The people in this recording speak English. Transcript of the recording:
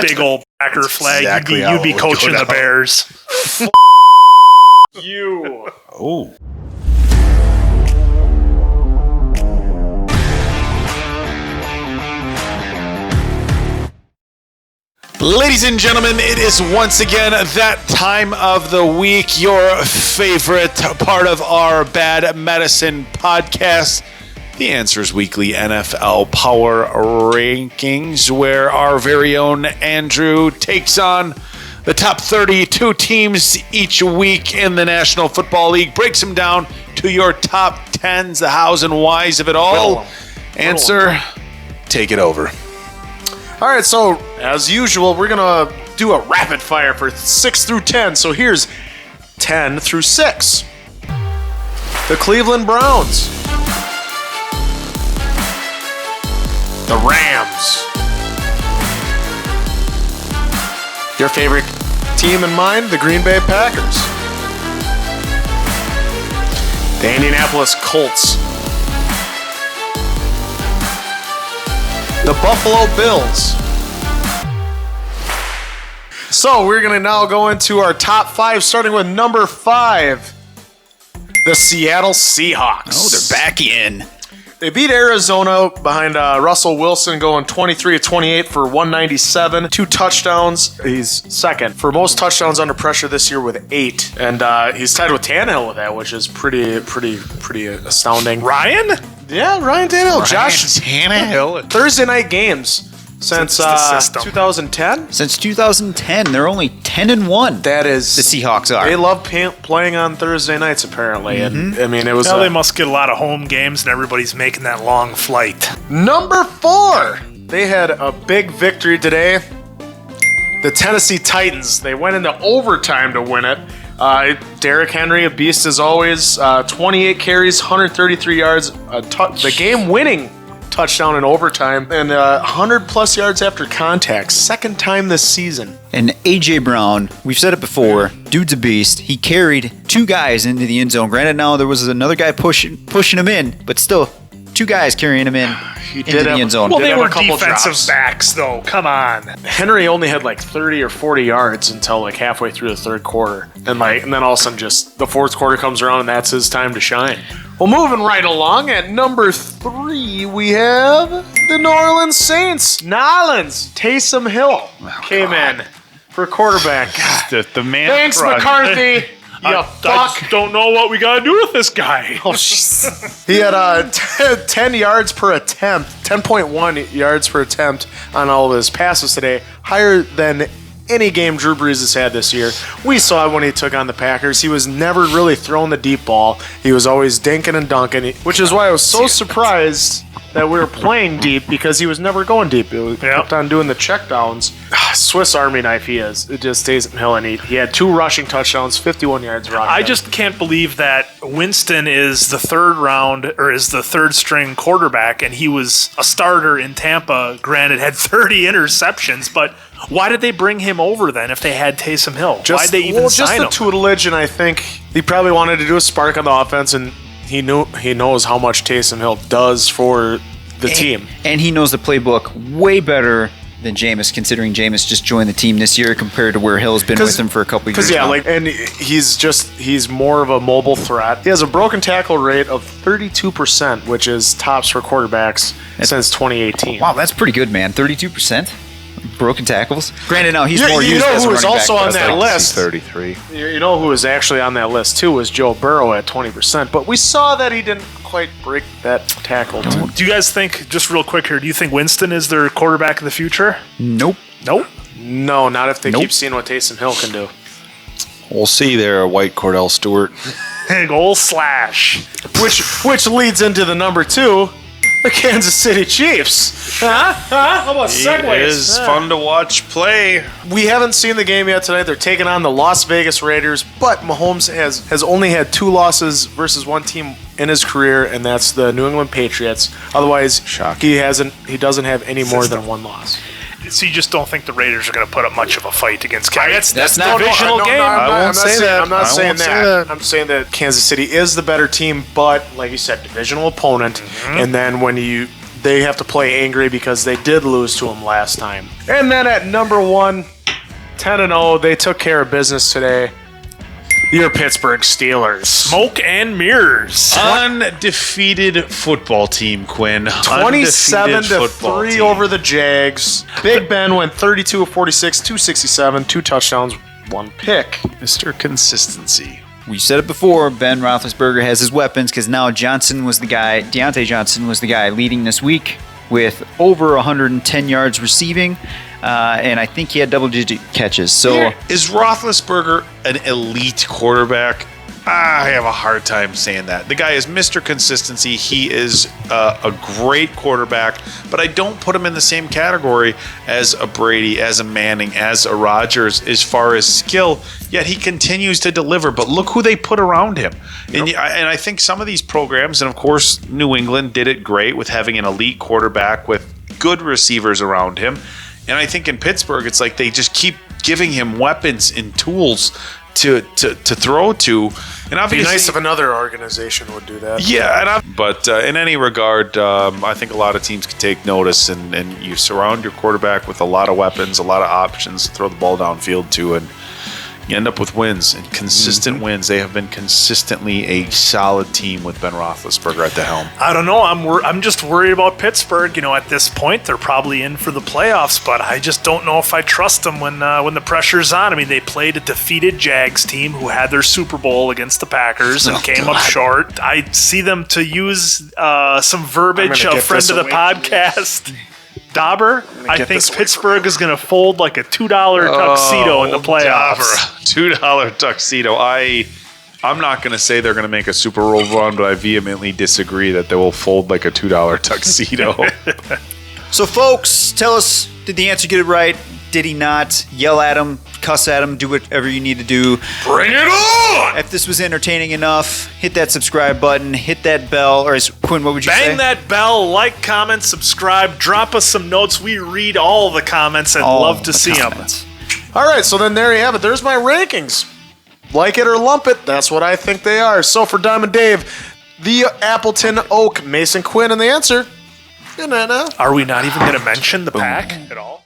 big old Packer flag. Exactly You'd be coaching the Bears. You. Oh. Ladies and gentlemen, it is once again that time of the week, your favorite part of our Bad Medicine podcast, the Answers Weekly NFL Power Rankings, where our very own Andrew takes on the top 32 teams each week in the National Football League, breaks them down to your top 10s, the hows and whys of it all. Answer, take it over. All right, so as usual, we're going to do a rapid fire for 6 through 10. So here's 10 through 6. The Cleveland Browns. The Rams. Your favorite team in mind, the Green Bay Packers. The Indianapolis Colts. The Buffalo Bills. So we're going to now go into our top 5, starting with number 5. The Seattle Seahawks. Oh, they're back in. They beat Arizona behind Russell Wilson going 23-28 for 197, 2 touchdowns. He's second for most touchdowns under pressure this year with 8. And he's tied with Tannehill with that, which is pretty astounding. Ryan? Yeah, Ryan Tannehill. Josh Tannehill. Thursday night games since 2010. Since 2010, they're only 10-1. That is the Seahawks are. They love playing on Thursday nights apparently, and I mean it was. Well, they must get a lot of home games, and everybody's making that long flight. Number 4. They had a big victory today. The Tennessee Titans. They went into overtime to win it. Derrick Henry, a beast as always. 28 carries, 133 yards. The game-winning touchdown in overtime, and 100-plus yards after contact. Second time this season. And A.J. Brown, we've said it before, dude's a beast. He carried 2 guys into the end zone. Granted, now there was another guy pushing him in, but still, 2 guys carrying him in into the end zone. Well, they were a couple defensive drops. backs, though. Come on. Henry only had like 30 or 40 yards until like halfway through the third quarter. And then all of a sudden just the fourth quarter comes around and that's his time to shine. Well, moving right along at number 3, we have the New Orleans Saints. Nolans, Taysom Hill came in for quarterback. The man. Thanks, crush. McCarthy. I just don't know what we got to do with this guy. Oh, he had 10 yards per attempt, 10.1 yards per attempt on all of his passes today, higher than any game Drew Brees has had this year. We saw it when he took on the Packers. He was never really throwing the deep ball. He was always dinking and dunking, which is why I was so surprised that we were playing deep because he was never going deep. He kept on doing the checkdowns. Swiss Army knife he is. It just stays at Hill, and he had 2 rushing touchdowns, 51 yards rushing. I just can't believe that Winston is the third string quarterback, and he was a starter in Tampa. Granted, had 30 interceptions, but why did they bring him over then if they had Taysom Hill? Why'd they even sign him? Just the tutelage, and I think he probably wanted to do a spark on the offense, and he knows how much Taysom Hill does for the team. And he knows the playbook way better than Jameis, considering Jameis just joined the team this year compared to where Hill's been with him for a couple of years now. And he's more of a mobile threat. He has a broken tackle rate of 32%, which is tops for quarterbacks since 2018. Wow, that's pretty good, man. 32%? Broken tackles. Granted, now he's more used as a running back. You know who was also on that list? 33. You know who was actually on that list too was Joe Burrow at 20%. But we saw that he didn't quite break that tackle. Do you guys think, just real quick here, do you think Winston is their quarterback of the future? Nope. No, not if they keep seeing what Taysom Hill can do. We'll see there, White Cordell Stewart. Big ol' slash. Which leads into the number 2. The Kansas City Chiefs. How about segues? It is fun to watch play. We haven't seen the game yet tonight. They're taking on the Las Vegas Raiders, but Mahomes has only had 2 losses versus one team in his career, and that's the New England Patriots. Otherwise, he doesn't have any more than 1 loss. So you just don't think the Raiders are going to put up much of a fight against Kansas? That's not a divisional game. I won't say that. I'm not I saying won't say that. that. I'm saying that Kansas City is the better team, but like you said, divisional opponent. And then when you they have to play angry because they did lose to them last time. And then at number 1, 10-0, they took care of business today. Your Pittsburgh Steelers. Smoke and mirrors. Undefeated football team, Quinn. 27-3 over the Jags. Big Ben went 32 of 46, 267, 2 touchdowns, 1 pick. Mr. Consistency. We said it before, Ben Roethlisberger has his weapons because now Deontay Johnson was the guy leading this week with over 110 yards receiving, and I think he had double-digit catches. So is Roethlisberger an elite quarterback? I have a hard time saying that. The guy is Mr. Consistency. He is a great quarterback, but I don't put him in the same category as a Brady, as a Manning, as a Rodgers as far as skill, yet he continues to deliver. But look who they put around him. And I think some of these programs, and of course New England did it great with having an elite quarterback with good receivers around him. And I think in Pittsburgh, it's like they just keep giving him weapons and tools to throw to, and obviously, it'd be nice if another organization would do that. Yeah, but in any regard, I think a lot of teams can take notice, and you surround your quarterback with a lot of weapons, a lot of options to throw the ball downfield to, and you end up with wins and consistent wins. They have been consistently a solid team with Ben Roethlisberger at the helm. I don't know. I'm just worried about Pittsburgh. At this point, they're probably in for the playoffs, but I just don't know if I trust them when the pressure's on. I mean, they played a defeated Jags team who had their Super Bowl against the Packers and came up short. I see them to use some verbiage, a friend of the podcast. Dauber, I think Pittsburgh is going to fold like a $2 tuxedo in the playoffs. $2 tuxedo. I'm not going to say they're going to make a Super Bowl run, but I vehemently disagree that they will fold like a $2 tuxedo. So, folks, tell us, did the answer get it right? Did he not? Yell at him, cuss at him, do whatever you need to do. Bring it on! If this was entertaining enough, hit that subscribe button, hit that bell, or Quinn, what would you say? Bang that bell, like, comment, subscribe, drop us some notes. We read all the comments and love to see them. All right, so then there you have it. There's my rankings. Like it or lump it, that's what I think they are. So for Diamond Dave, the Appleton Oak, Mason Quinn, and the answer, Are we not even going to mention the pack at all?